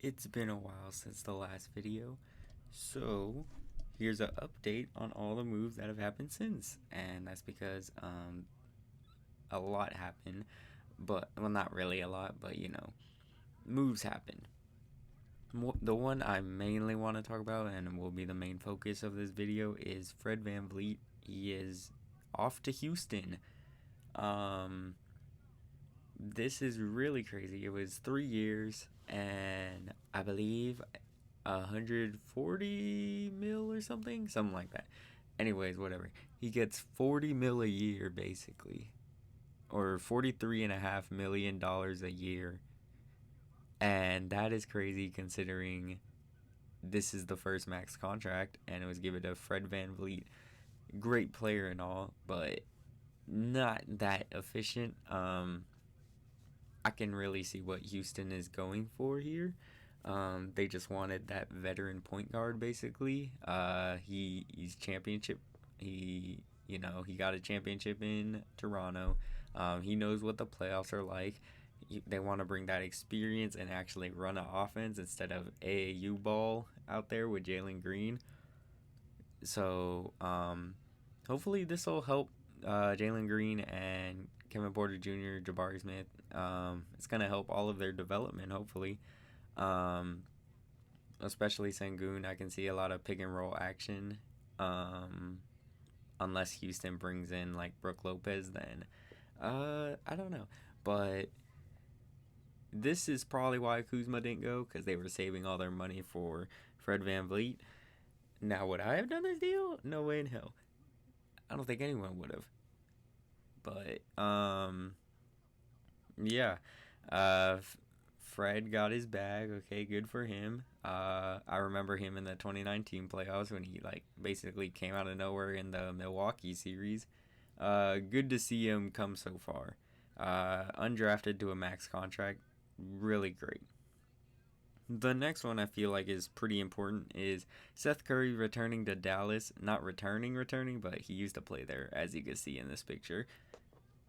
It's been a while since the last video, so here's an update on all the moves that have happened since, and that's because a lot happened, but well, not really a lot, but moves happen. The one I mainly want to talk about and will be the main focus of this video is Fred VanVleet. He is off to Houston. This is really crazy. It was 3 years, and I believe 140 mil or something like that. Anyways, whatever. He gets 40 mil a year, basically, or $43.5 million a year, and that is crazy considering this is the first max contract, and it was given to Fred VanVleet. Great player and all, but not that efficient. I can really see what Houston is going for here. They just wanted that veteran point guard, basically. He's championship. He got a championship in Toronto. He knows what the playoffs are like. They want to bring that experience and actually run an offense instead of AAU ball out there with Jalen Green. So hopefully this will help Jalen Green and Kevin Porter Jr., Jabari Smith. It's going to help all of their development, hopefully. Especially Sengun. I can see a lot of pick and roll action. Unless Houston brings in like Brook Lopez, then I don't know. But this is probably why Kuzma didn't go, because they were saving all their money for Fred VanVleet. Now, would I have done this deal? No way in hell. I don't think anyone would have. But yeah, Fred got his bag. Okay, good for him. I remember him in the 2019 playoffs when he basically came out of nowhere in the Milwaukee series. Good to see him come so far. Undrafted to a max contract, really great. The next one I feel like is pretty important is Seth Curry returning to Dallas. Not returning, but he used to play there, as you can see in this picture.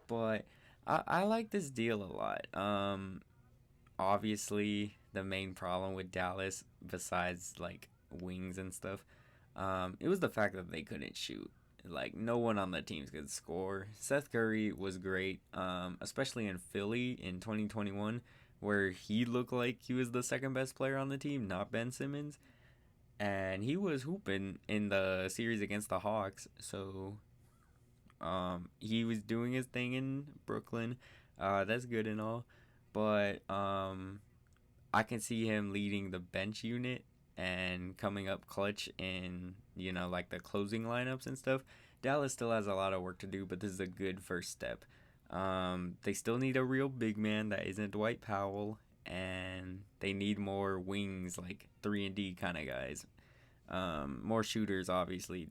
But I like this deal a lot. Obviously, the main problem with Dallas, besides wings and stuff, it was the fact that they couldn't shoot. No one on the teams could score. Seth Curry was great, especially in Philly in 2021, where he looked like he was the second best player on the team, not Ben Simmons. And he was hooping in the series against the Hawks, so he was doing his thing in Brooklyn. That's good and all, but I can see him leading the bench unit and coming up clutch in the closing lineups and stuff. Dallas still has a lot of work to do, but this is a good first step. They still need a real big man that isn't Dwight Powell, and they need more wings, like 3-and-D kind of guys. More shooters, obviously,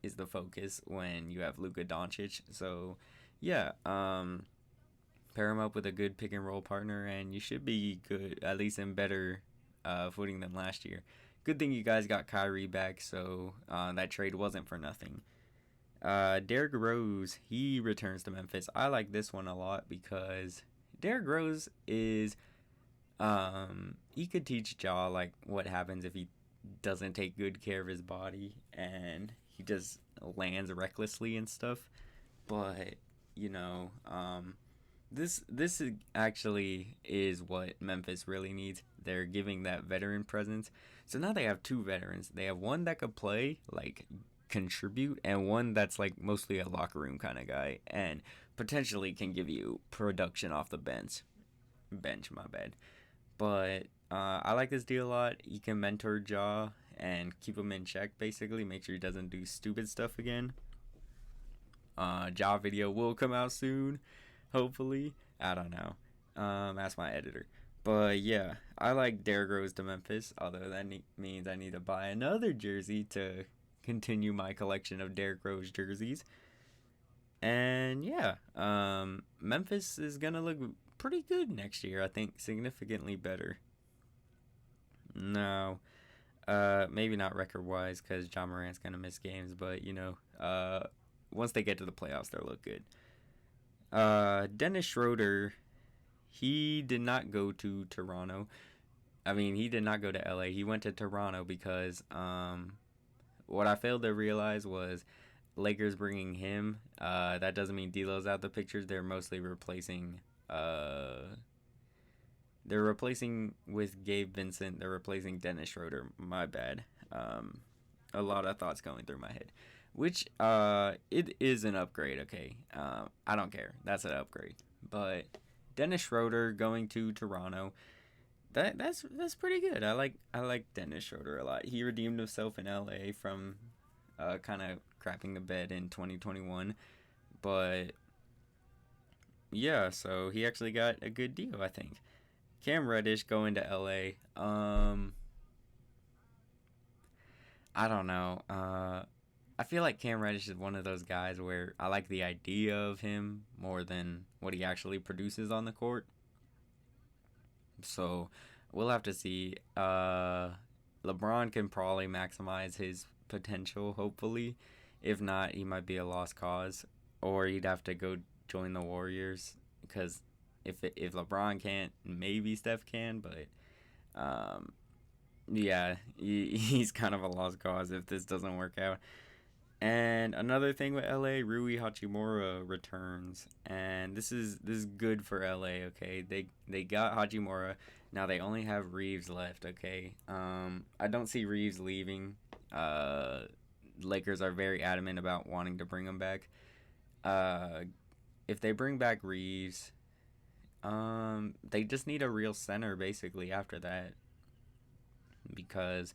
is the focus when you have Luka Doncic. So, yeah, pair him up with a good pick and roll partner, and you should be good, at least in better footing than last year. Good thing you guys got Kyrie back, so that trade wasn't for nothing. Derrick Rose, he returns to Memphis. I like this one a lot because Derrick Rose is, he could teach Ja what happens if he doesn't take good care of his body and he just lands recklessly and stuff. But this actually is what Memphis really needs. They're giving that veteran presence. So now they have two veterans. They have one that could play, contribute, and one that's mostly a locker room kind of guy and potentially can give you production off the bench, my bad. But I like this deal a lot. He can mentor Ja and keep him in check, basically. Make sure he doesn't do stupid stuff again. Ja video will come out soon, hopefully. I don't know. Ask my editor. But yeah, I like Derrick Rose to Memphis, although that means I need to buy another jersey to continue my collection of Derrick Rose jerseys. And yeah, Memphis is going to look pretty good next year. I think significantly better. No, maybe not record-wise because John Morant's going to miss games, but, once they get to the playoffs, they'll look good. Dennis Schroeder, he did not go to Toronto. I mean, he did not go to LA. He went to Toronto because what I failed to realize was Lakers bringing him. That doesn't mean D'Lo's out the pictures. They're mostly replacing. They're replacing with Gabe Vincent. They're replacing Dennis Schroeder. My bad. A lot of thoughts going through my head. Which it is an upgrade. Okay. I don't care. That's an upgrade. But Dennis Schroeder going to Toronto. That's pretty good. I like Dennis Schroeder a lot. He redeemed himself in LA from kind of crapping the bed in 2021, but yeah, so he actually got a good deal, I think. Cam Reddish going to LA. I don't know. I feel like Cam Reddish is one of those guys where I like the idea of him more than what he actually produces on the court. So we'll have to see. LeBron can probably maximize his potential, hopefully. If not, he might be a lost cause, or he'd have to go join the Warriors. Because if LeBron can't, maybe Steph can. But yeah, he's kind of a lost cause if this doesn't work out. And another thing with LA, Rui Hachimura returns, and this is good for LA. Okay, they got Hachimura. Now they only have Reeves left. Okay, I don't see Reeves leaving. Lakers are very adamant about wanting to bring him back. Uh, if they bring back Reeves, they just need a real center basically after that because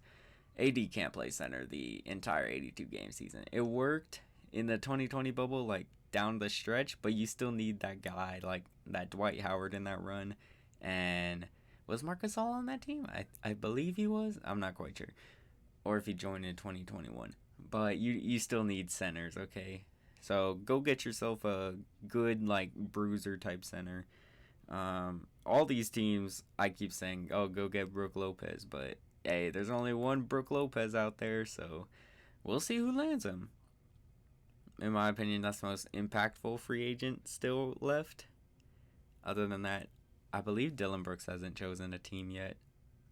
AD can't play center the entire 82 game season. It worked in the 2020 bubble, like down the stretch, but you still need that guy, like that Dwight Howard in that run. And was Marcus Gasol on that team? I believe he was. I'm not quite sure. Or if he joined in 2021. But you still need centers, okay? So go get yourself a good, like, bruiser type center. All these teams, I keep saying, oh, go get Brook Lopez, but hey, there's only one Brook Lopez out there, so we'll see who lands him. In my opinion, that's the most impactful free agent still left. Other than that, I believe Dylan Brooks hasn't chosen a team yet.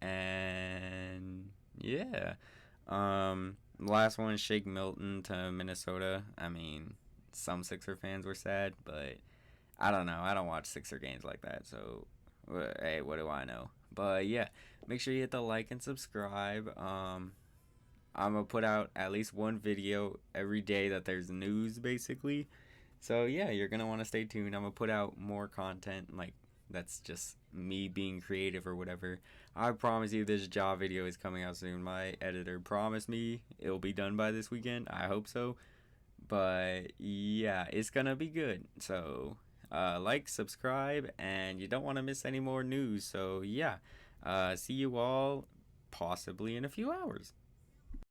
And yeah. Last one, Shake Milton to Minnesota. I mean, some Sixer fans were sad, but I don't know. I don't watch Sixer games like that, so hey, what do I know? But yeah, make sure you hit the like and subscribe. I'm gonna put out at least one video every day that there's news, basically. So yeah, you're gonna want to stay tuned. I'm gonna put out more content, like that's just me being creative or whatever. I promise you, this job video is coming out soon. My editor promised me it'll be done by this weekend. I hope so. But yeah, it's gonna be good. So like, subscribe, and you don't want to miss any more news. So yeah, see you all possibly in a few hours.